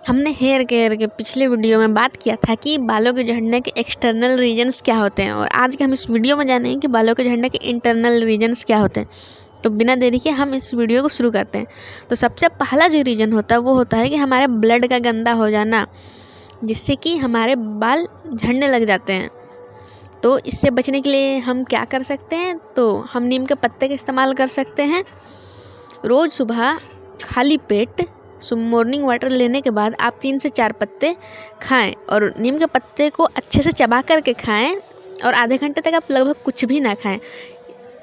हमने hair care के पिछले वीडियो में बात किया था कि बालों के झड़ने के एक्सटर्नल रीजन्स क्या होते हैं, और आज के हम इस वीडियो में जानेंगे कि बालों के झड़ने के इंटरनल रीजन्स क्या होते हैं। तो बिना देरी के हम इस वीडियो को शुरू करते हैं। तो सबसे पहला जो रीजन होता है वो होता है कि हमारे ब्लड का गंदा हो जाना, जिससे कि हमारे बाल झड़ने लग जाते हैं। तो इससे बचने के लिए हम क्या कर सकते हैं? तो हम नीम के पत्ते का इस्तेमाल कर सकते हैं। रोज़ सुबह खाली पेट मॉर्निंग वाटर लेने के बाद आप 3 से 4 पत्ते खाएं, और नीम के पत्ते को अच्छे से चबा करके खाएं, और आधे घंटे तक आप लगभग कुछ भी ना खाएं।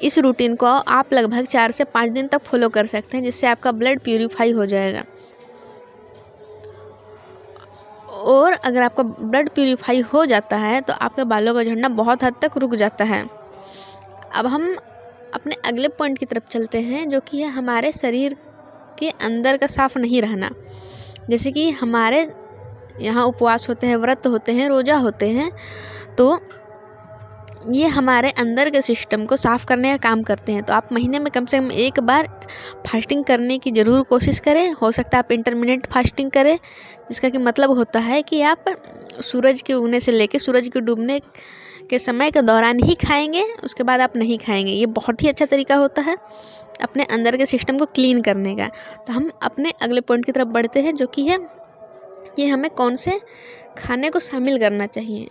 इस रूटीन को आप लगभग 4 से 5 दिन तक फॉलो कर सकते हैं, जिससे आपका ब्लड प्यूरिफाई हो जाएगा। और अगर आपका ब्लड प्यूरिफाई हो जाता है तो आपके बालों का झड़ना बहुत हद तक रुक जाता है। अब हम अपने अगले पॉइंट की तरफ चलते हैं, जो कि है हमारे शरीर के अंदर का साफ नहीं रहना। जैसे कि हमारे यहाँ उपवास होते हैं, व्रत होते हैं, रोज़ा होते हैं, तो ये हमारे अंदर के सिस्टम को साफ़ करने का काम करते हैं। तो आप महीने में कम से कम एक बार फास्टिंग करने की ज़रूर कोशिश करें। हो सकता है आप इंटरमिटेंट फास्टिंग करें, जिसका कि मतलब होता है कि आप सूरज के उगने से लेकर सूरज के डूबने के समय के दौरान ही खाएंगे, उसके बाद आप नहीं खाएंगे। ये बहुत ही अच्छा तरीका होता है अपने अंदर के सिस्टम को क्लीन करने का। तो हम अपने अगले पॉइंट की तरफ बढ़ते हैं, जो कि है कि हमें कौन से खाने को शामिल करना चाहिए।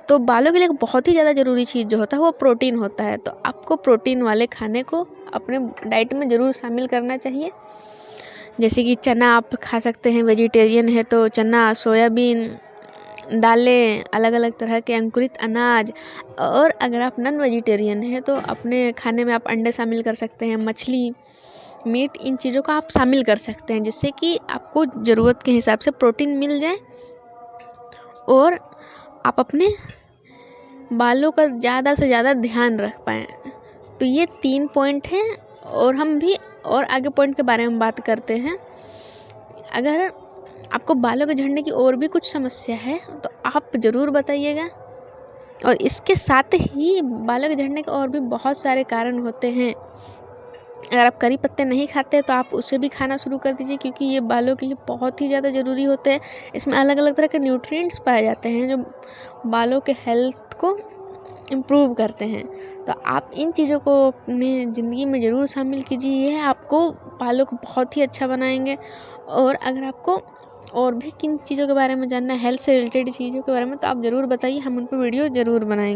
तो बालों के लिए बहुत ही ज़्यादा ज़रूरी चीज़ जो होता है वो प्रोटीन होता है। तो आपको प्रोटीन वाले खाने को अपने डाइट में ज़रूर शामिल करना चाहिए। जैसे कि चना आप खा सकते हैं, वेजिटेरियन है तो चना, सोयाबीन, दालें, अलग अलग तरह के अंकुरित अनाज। और अगर आप नॉन वेजिटेरियन हैं तो अपने खाने में आप अंडे शामिल कर सकते हैं, मछली, मीट, इन चीज़ों को आप शामिल कर सकते हैं, जिससे कि आपको ज़रूरत के हिसाब से प्रोटीन मिल जाए और आप अपने बालों का ज़्यादा से ज़्यादा ध्यान रख पाएँ। तो ये 3 पॉइंट हैं, और हम भी और आगे पॉइंट के बारे में बात करते हैं। अगर आपको बालों के झड़ने की और भी कुछ समस्या है तो आप ज़रूर बताइएगा। और इसके साथ ही बालों के झड़ने के और भी बहुत सारे कारण होते हैं। अगर आप करी पत्ते नहीं खाते तो आप उसे भी खाना शुरू कर दीजिए, क्योंकि ये बालों के लिए बहुत ही ज़्यादा ज़रूरी होते हैं। इसमें अलग अलग तरह के न्यूट्रिएंट्स पाए जाते हैं जो बालों के हेल्थ को इम्प्रूव करते हैं। तो आप इन चीज़ों को अपनी ज़िंदगी में ज़रूर शामिल कीजिए। ये आपको बालों को बहुत ही अच्छा बनाएंगे। और अगर आपको और भी किन चीज़ों के बारे में जानना है, हेल्थ से रिलेटेड चीज़ों के बारे में, तो आप ज़रूर बताइए, हम उन पर वीडियो ज़रूर बनाएंगे।